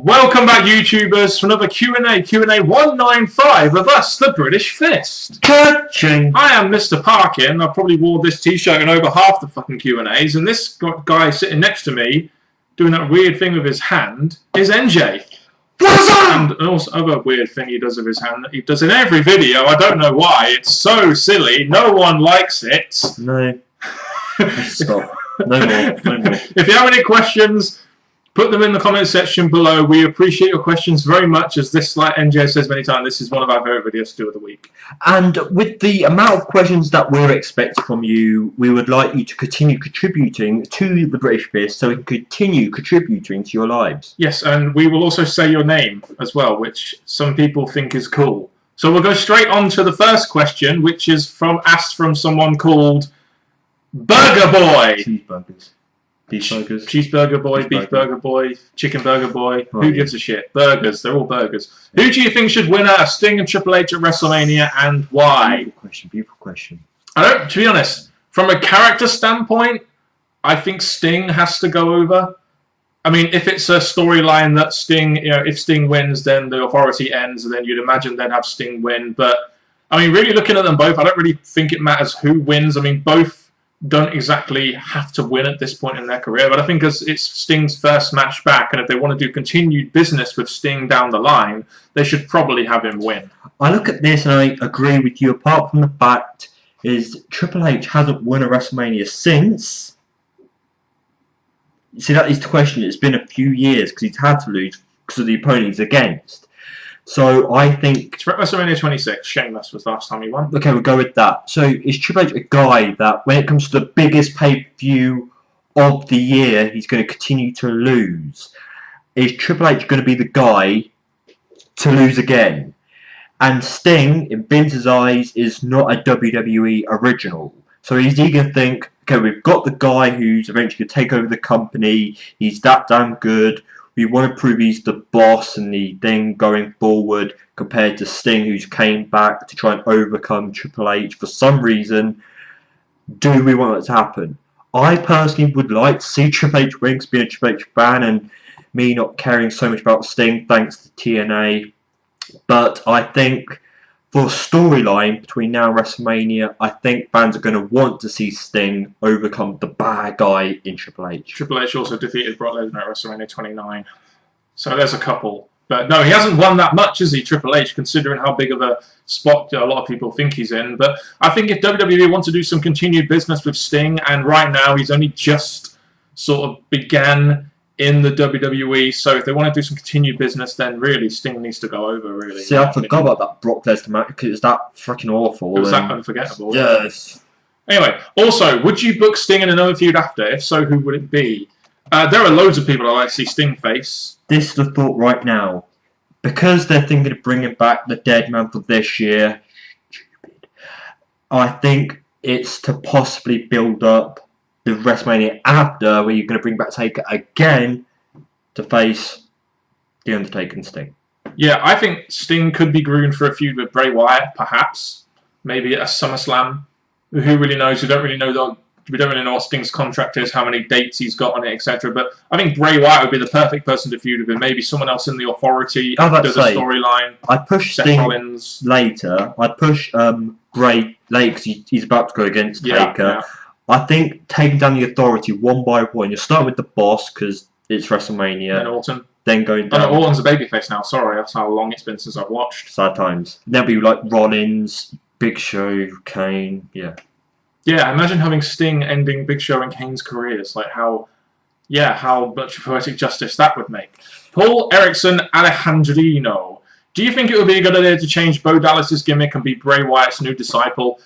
Welcome back, YouTubers, for another Q&A 195 of us, the British Fist. Ka-ching. I am Mr. Parkin. I probably wore this t-shirt in over half the fucking Q&As, and this guy sitting next to me, doing that weird thing with his hand, is NJ. What's up? And also other weird thing he does with his hand that he does in every video. I don't know why. It's so silly. No one likes it. No. Stop. No more. If you have any questions, put them in the comment section below. We appreciate your questions very much, as this, like NJ says many times, this is one of our favourite videos to do of the week. And with the amount of questions that we're expecting from you, we would like you to continue contributing to the British Fist so we can continue contributing to your lives. Yes, and we will also say your name as well, which some people think is cool. So we'll go straight on to the first question, which is asked from someone called Burger Boy. Cheeseburgers. Beef burgers. Cheeseburger Boy, Beef Burger Boy, Chicken Burger Boy. Right. Who gives a shit? Burgers. They're all burgers. Who do you think should win out of Sting and Triple H at WrestleMania, and why? Beautiful question. To be honest, from a character standpoint, I think Sting has to go over. I mean, if it's a storyline that Sting, if Sting wins, then the Authority ends, and then you'd imagine they'd have Sting win. But, I mean, really looking at them both, I don't really think it matters who wins. I mean, both don't exactly have to win at this point in their career, but I think as it's Sting's first match back, and if they want to do continued business with Sting down the line, they should probably have him win. I look at this and I agree with you, apart from the fact is Triple H hasn't won a WrestleMania since. See, that is the question. It's been a few years because he's had to lose because of the opponent he's against. So I think It's WrestleMania 26. Sheamus was the last time he won. okay, we'll go with that. So is Triple H a guy that when it comes to the biggest pay-per-view of the year, he's going to continue to lose? Is Triple H going to be the guy to lose again? And Sting, in Vince's eyes, is not a WWE original. So is he going to think, okay, we've got the guy who's eventually going to take over the company, he's that damn good, we want to prove he's the boss and the thing going forward, compared to Sting, who's came back to try and overcome Triple H for some reason. Do we want that to happen? I personally would like to see Triple H win, being a Triple H fan, and me not caring so much about Sting thanks to TNA. But I think for a storyline between now and WrestleMania, I think fans are going to want to see Sting overcome the bad guy in Triple H. Triple H also defeated Brock Lesnar at WrestleMania 29. So there's a couple. But no, he hasn't won that much, has he, Triple H, considering how big of a spot a lot of people think he's in. But I think if WWE wants to do some continued business with Sting, and right now he's only just sort of began in the WWE, so if they want to do some continued business, then really Sting needs to go over, really. See, I forgot about that Brock Lesnar match because it was that freaking awful. It was that unforgettable. Yes. Anyway, also, would you book Sting in another feud after? If so, who would it be? There are loads of people I like to see Sting face. This is the thought right now. Because they're thinking of bringing back the Dead Man for this year, I think it's to possibly build up the WrestleMania after, where you're going to bring back Taker again to face The Undertaker and Sting. Yeah, I think Sting could be groomed for a feud with Bray Wyatt, perhaps. Maybe at a SummerSlam. Who really knows? We don't really know what Sting's contract is, how many dates he's got on it, etc. But I think Bray Wyatt would be the perfect person to feud with him. Maybe someone else in the Authority does a storyline. I'd push Seth Sting Rollins later. I'd push Bray later because he's about to go against Taker. Yeah. I think taking down the Authority one by one. You start with the boss because it's WrestleMania. And Orton. Then going Oh, down. no, Orton's a babyface now. Sorry, that's how long it's been since I've watched. Sad times. Then be like Rollins, Big Show, Kane. Yeah. Yeah, imagine having Sting ending Big Show and Kane's careers. Like how much poetic justice that would make. Paul Erickson Alejandrino. Do you think it would be a good idea to change Bo Dallas's gimmick and be Bray Wyatt's new disciple?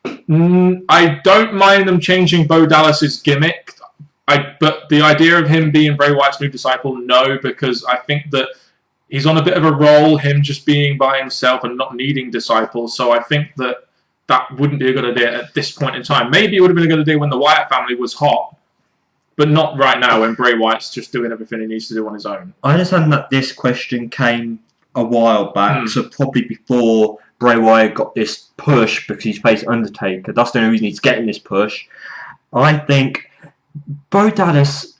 I don't mind them changing Bo Dallas's gimmick. But the idea of him being Bray Wyatt's new disciple, no, because I think that he's on a bit of a roll, him just being by himself and not needing disciples. So I think that wouldn't be a good idea at this point in time. Maybe it would have been a good idea when the Wyatt family was hot, but not right now when Bray Wyatt's just doing everything he needs to do on his own. I understand that this question came a while back, so probably before Bray Wyatt got this push because he's faced Undertaker. That's the only reason he's getting this push. I think Bo Dallas,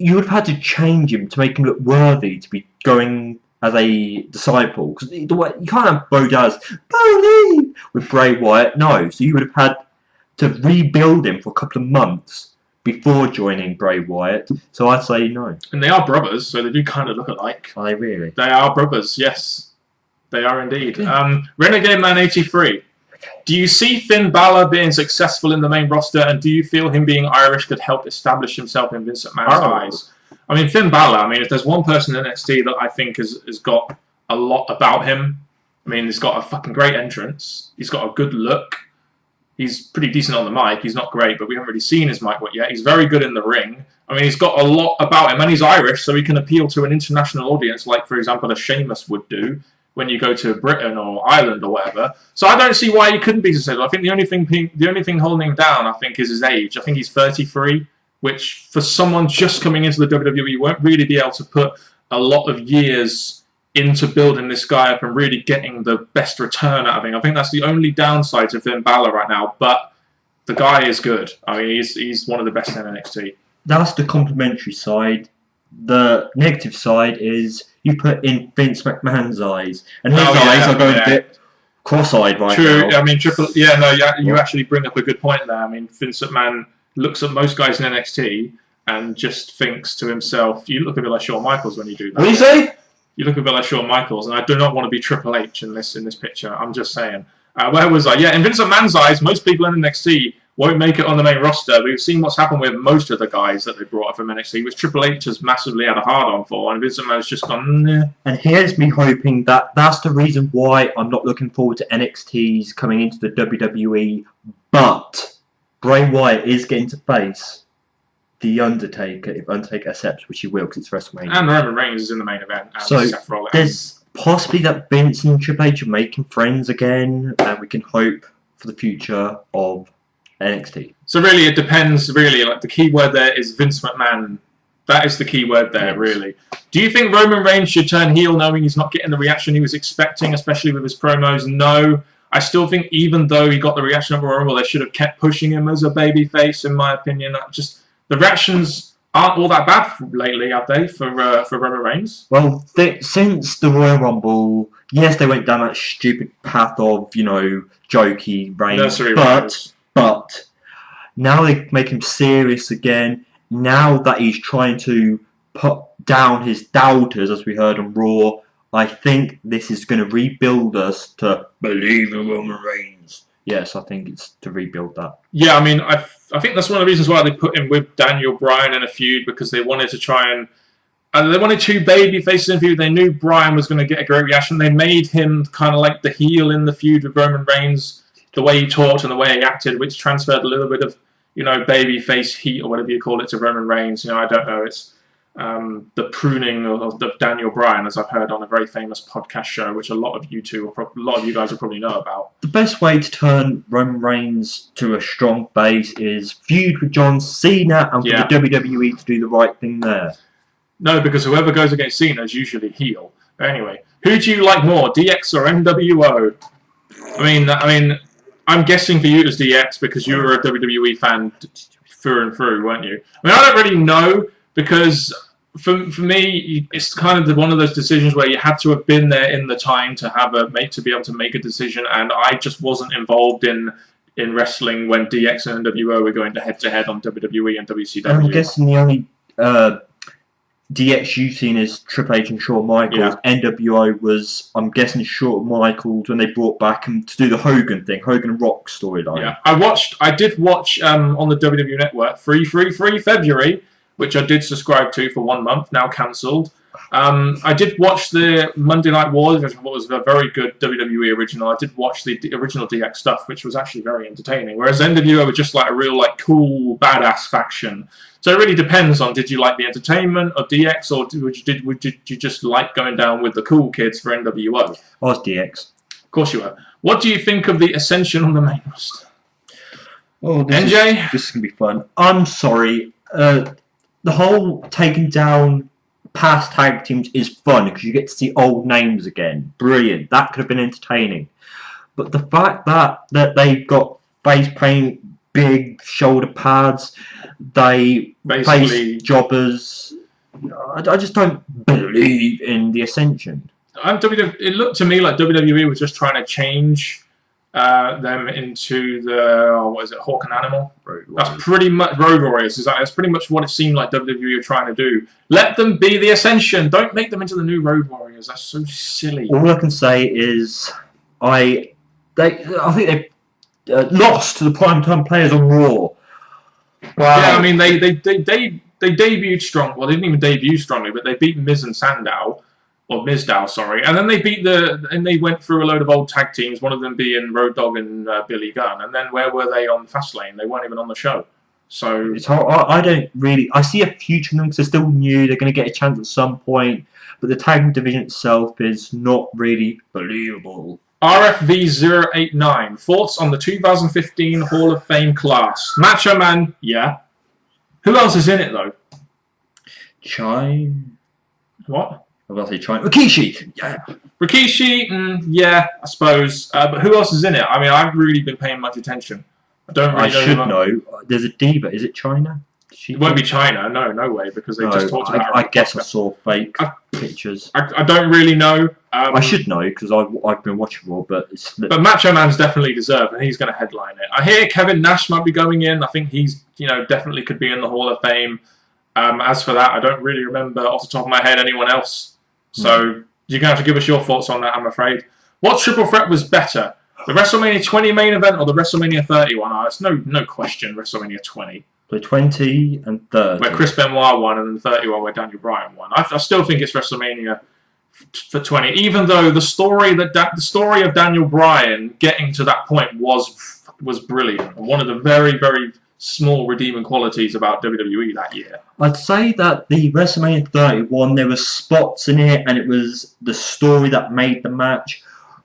you would have had to change him to make him look worthy to be going as a disciple. Because you can't have Bo Dallas, believe, with Bray Wyatt. No, so you would have had to rebuild him for a couple of months before joining Bray Wyatt. So I say no. And they are brothers, so they do kind of look alike. Are they really? They are brothers, yes. They are indeed. Renegade Man 83. Do you see Finn Balor being successful in the main roster, and do you feel him being Irish could help establish himself in Vince McMahon's eyes? I mean, Finn Balor, I mean, if there's one person in NXT that I think has got a lot about him, I mean, he's got a fucking great entrance. He's got a good look. He's pretty decent on the mic. He's not great, but we haven't really seen his mic yet. He's very good in the ring. I mean, he's got a lot about him, and he's Irish, so he can appeal to an international audience like, for example, a Sheamus would do when you go to Britain or Ireland or whatever. So I don't see why he couldn't be successful. I think the only thing holding him down, I think, is his age. I think he's 33, which for someone just coming into the WWE won't really be able to put a lot of years into building this guy up and really getting the best return out of him. I think that's the only downside to Finn Balor right now, but the guy is good. I mean, he's one of the best in NXT. That's the complimentary side. The negative side is you put in Vince McMahon's eyes, and his eyes are going a bit cross-eyed right now. True. I mean, you actually bring up a good point there. I mean, Vince McMahon looks at most guys in NXT and just thinks to himself, you look a bit like Shawn Michaels when you do that. What do you say? You look a bit like Shawn Michaels, and I do not want to be Triple H in this picture. I'm just saying. Where was I? Yeah, in Vince McMahon's eyes, most people in NXT won't make it on the main roster. We've seen what's happened with most of the guys that they brought up from NXT, which Triple H has massively had a hard-on for, and Vince McMahon's just gone, nah. And here's me hoping that that's the reason why I'm not looking forward to NXT's coming into the WWE, but Bray Wyatt is getting to face The Undertaker, if Undertaker accepts, which he will, because it's WrestleMania. And Roman Reigns is in the main event, and so Seth Rollins. There's possibly that Vince and Triple H are making friends again, and we can hope for the future of NXT. So really, it depends. Really, like the key word there is Vince McMahon. That is the key word there. Yes. Really. Do you think Roman Reigns should turn heel, knowing he's not getting the reaction he was expecting, especially with his promos? No. I still think even though he got the reaction of Royal Rumble, they should have kept pushing him as a babyface. In my opinion, just the reactions aren't all that bad lately, have they? For Roman Reigns. Well, since the Royal Rumble, yes, they went down that stupid path of jokey Reigns, but now they make him serious again. Now that he's trying to put down his doubters, as we heard on Raw, I think this is going to rebuild us to believe in Roman Reigns. Yes, I think it's to rebuild that. Yeah, I mean, I think that's one of the reasons why they put him with Daniel Bryan in a feud, because they wanted to try and they wanted two baby faces in a feud. They knew Bryan was going to get a great reaction. They made him kind of like the heel in the feud with Roman Reigns. The way he talked and the way he acted, which transferred a little bit of, baby face heat or whatever you call it to Roman Reigns. I don't know. It's the pruning of Daniel Bryan, as I've heard on a very famous podcast show, which a lot of you guys will probably know about. The best way to turn Roman Reigns to a strong base is feud with John Cena and for the WWE to do the right thing there. No, because whoever goes against Cena is usually heel. But anyway, who do you like more, DX or NWO? I mean. I'm guessing for you it was DX because you were a WWE fan through and through, weren't you? I mean, I don't really know because for me, it's kind of one of those decisions where you had to have been there in the time to to be able to make a decision, and I just wasn't involved in wrestling when DX and NWO were going head-to-head on WWE and WCW. I'm guessing the only DX you've seen is Triple H and Shawn Michaels. Yeah. NWO was, I'm guessing, Shawn Michaels when they brought back him to do the Hogan thing, Hogan Rock storyline. Yeah, I did watch on the WWE Network Free February, which I did subscribe to for 1 month, now cancelled. I did watch the Monday Night Wars, which was a very good WWE original. I did watch the original DX stuff, which was actually very entertaining. Whereas NWO were just like a real cool badass faction. So it really depends on, did you like the entertainment of DX, or did you just like going down with the cool kids for NWO? I was DX. Of course you were. What do you think of the Ascension on the main roster? Oh, NJ? This is going to be fun. I'm sorry. The whole taking down past tag teams is fun because you get to see old names again. Brilliant. That could have been entertaining. But the fact that they got face paint big shoulder pads. They Basically, face jobbers. I just don't believe in the Ascension. It looked to me like WWE was just trying to change them into the what is it, Hawk and Animal? That's pretty much Road Warriors. That's pretty much what it seemed like WWE were trying to do. Let them be the Ascension. Don't make them into the new Road Warriors. That's so silly. All I can say is I think they lost to the primetime players on Raw. Wow. Yeah, I mean they debuted strong. Well, they didn't even debut strongly, but they beat Miz and Sandow. Or Mizdow, sorry, and then they went through a load of old tag teams. One of them being Road Dogg and Billy Gunn. And then where were they on Fastlane? They weren't even on the show. So it's hard. I don't really. I see a future in them because they're still new. They're going to get a chance at some point, but the tag division itself is not really believable. RFV089 thoughts on the 2015 Hall of Fame class. Macho Man, yeah. Who else is in it though? What? I was going to say China. Rikishi! Yeah. Rikishi, yeah, I suppose. But who else is in it? I mean, I haven't really been paying much attention. I don't really know. I should know. There's a diva. Is it China? It won't be China. No way, because they just talked about her. I guess I saw fake pictures. I don't really know. I should know, because I've been watching Raw, but it's... But Macho Man's definitely deserved, and he's going to headline it. I hear Kevin Nash might be going in. I think he's, definitely could be in the Hall of Fame. As for that, I don't really remember off the top of my head anyone else. So you're going to have to give us your thoughts on that, I'm afraid. What triple threat was better? The WrestleMania 20 main event or the WrestleMania 30 one? Oh, it's no question WrestleMania 20. The 20 and 30. Where Chris Benoit won, and the 31 where Daniel Bryan won. I still think it's WrestleMania for 20, even though the story of Daniel Bryan getting to that point was brilliant. And one of the very, very small redeeming qualities about WWE that year. I'd say that the WrestleMania 31, there were spots in it, and it was the story that made the match.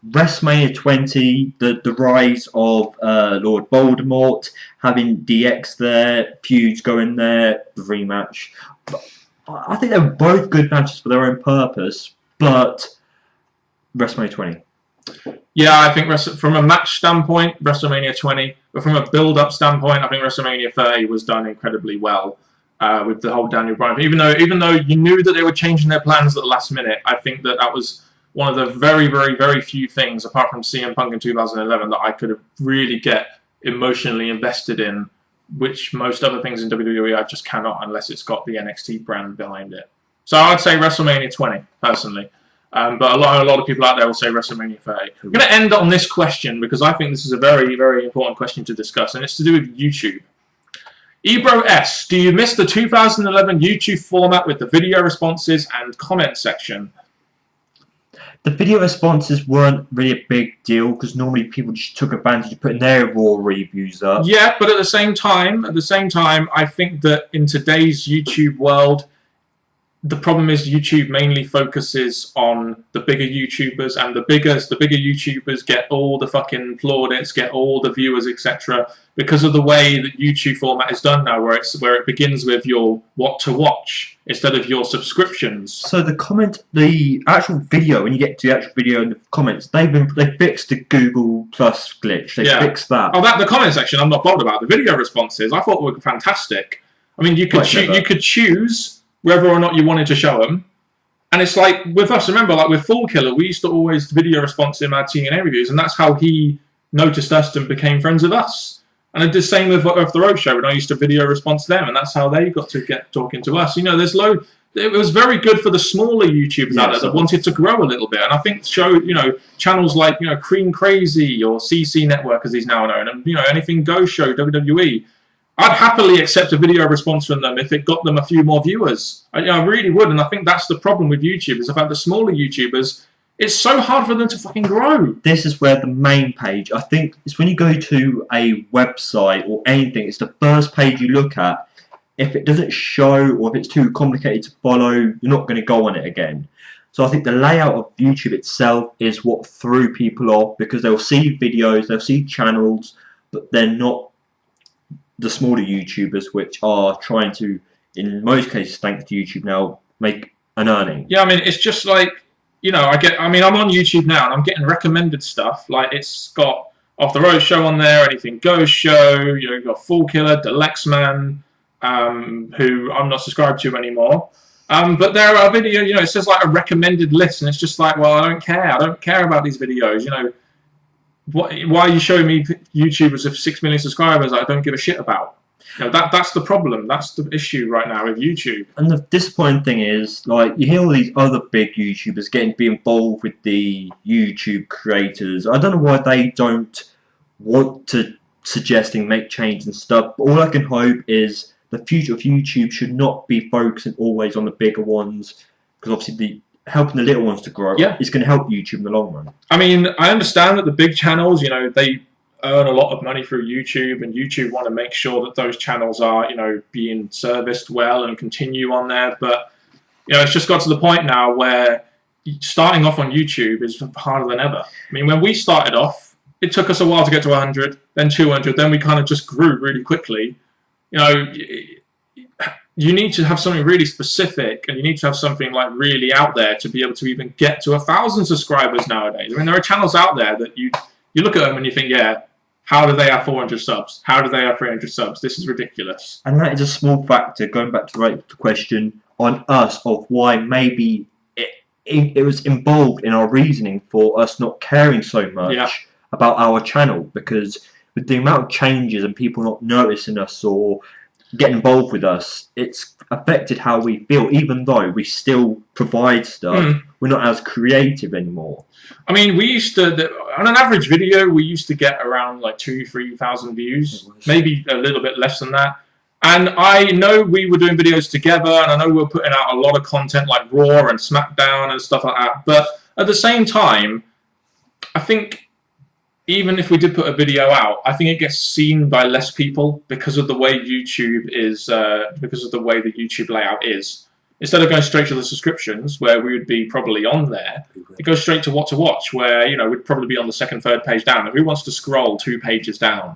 WrestleMania 20, the rise of Lord Voldemort, having DX there, feuds going there, the rematch. I think they were both good matches for their own purpose, but WrestleMania 20. Yeah, I think from a match standpoint, WrestleMania 20, but from a build-up standpoint, I think WrestleMania 30 was done incredibly well with the whole Daniel Bryan. Even though you knew that they were changing their plans at the last minute, I think that was one of the very, very, very few things, apart from CM Punk in 2011, that I could have really get emotionally invested in, which most other things in WWE I just cannot unless it's got the NXT brand behind it. So I'd say WrestleMania 20, personally. But a lot of people out there will say WrestleMania 30. I'm going to end on this question because I think this is a very, very important question to discuss, and it's to do with YouTube. Ebro S, do you miss the 2011 YouTube format with the video responses and comment section? The video responses weren't really a big deal because normally people just took advantage of putting their Raw reviews up. Yeah, but at the same time, I think that in today's YouTube world, the problem is YouTube mainly focuses on the bigger YouTubers, and the bigger YouTubers get all the fucking plaudits, get all the viewers, etc. Because of the way that YouTube format is done now, where it begins with your what to watch instead of your subscriptions. So the actual video, when you get to the actual video and the comments, they fixed the Google Plus glitch. They fixed that. Oh, the comment section I'm not bothered about. The video responses I thought were fantastic. I mean, you could choose whether or not you wanted to show them. And it's like, with us, remember, like with Fall Killer, we used to always video response him, our TNA reviews, and that's how he noticed us and became friends with us. And I did the same with the Road Show, when I used to video response them, and that's how they got to get talking to us. It was very good for the smaller YouTubers out there that wanted to grow a little bit. And I think channels like, Cream Crazy or CC Network, as he's now known, and, Anything Goes Show, WWE, I'd happily accept a video response from them if it got them a few more viewers. I really would, and I think that's the problem with YouTube, is about the smaller YouTubers. It's so hard for them to fucking grow. This is where the main page, I think, it's when you go to a website or anything, it's the first page you look at. If it doesn't show or if it's too complicated to follow, you're not going to go on it again. So I think the layout of YouTube itself is what threw people off, because they'll see videos, they'll see channels, but they're not the smaller YouTubers, which are trying to, in most cases, thanks to YouTube now, make an earning. Yeah, I mean, it's just like, I'm on YouTube now and I'm getting recommended stuff. Like, it's got Off the Road Show on there, Anything Goes Show. You know, you've got Fool Killer, Delexman, who I'm not subscribed to anymore. But there are videos, you know, it says like a recommended list, and it's just like, well, I don't care. I don't care about these videos. You know, why are you showing me YouTubers of 6 million subscribers that I don't give a shit about? You know, that's the problem. That's the issue right now with YouTube. And the disappointing thing is, like, you hear all these other big YouTubers be involved with the YouTube creators. I don't know why they don't want to suggesting make change and stuff. But all I can hope is the future of YouTube should not be focusing always on the bigger ones, because obviously helping the little ones to grow is going to help YouTube in the long run. I mean, I understand that the big channels, you know, they earn a lot of money through YouTube, and YouTube want to make sure that those channels are, you know, being serviced well and continue on there. But, you know, it's just got to the point now where starting off on YouTube is harder than ever. I mean, when we started off, it took us a while to get to 100, then 200, then we kind of just grew really quickly. You know, you need to have something really specific, and you need to have something like really out there to be able to even get to 1,000 subscribers nowadays. I mean, there are channels out there that you look at them and you think, yeah, how do they have 400 subs? How do they have 300 subs? This is ridiculous. And that is a small factor, going back to the question on us, of why maybe it was involved in our reasoning for us not caring so much about our channel, because with the amount of changes and people not noticing us or getting involved with us, it's affected how we feel. Even though we still provide stuff, we're not as creative anymore. I mean, we used to, on an average video, we used to get around like 2,000-3,000 views, maybe a little bit less than that. And I know we were doing videos together, and I know we were putting out a lot of content like Raw and SmackDown and stuff like that. But at the same time, I think even if we did put a video out, I think it gets seen by less people because of the way YouTube is, because of the way the YouTube layout is. Instead of going straight to the subscriptions, where we would be probably on there, it goes straight to what to watch, where, you know, we'd probably be on the second, third page down. And who wants to scroll 2 pages down?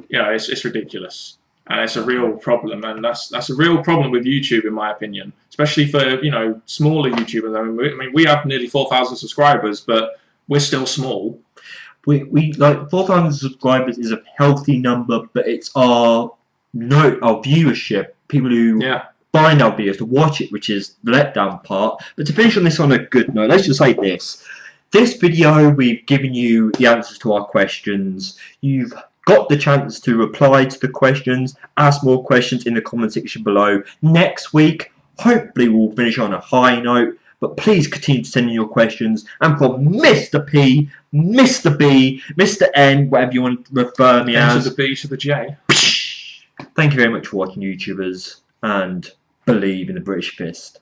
You know, it's ridiculous. And it's a real problem, and that's a real problem with YouTube, in my opinion, especially for, you know, smaller YouTubers. I mean, we have nearly 4,000 subscribers, but we're still small. We like 4,000 subscribers is a healthy number, but it's our viewership, people who find our videos to watch it, which is the letdown part. But to finish on this on a good note, let's just say this. This video, we've given you the answers to our questions. You've got the chance to reply to the questions, ask more questions in the comment section below. Next week, hopefully we'll finish on a high note, but please continue to send in your questions. And from Mr. P, Mr. B, Mr. N, whatever you want to refer me as. To the B to the J. Thank you very much for watching, YouTubers, and believe in the British Fist.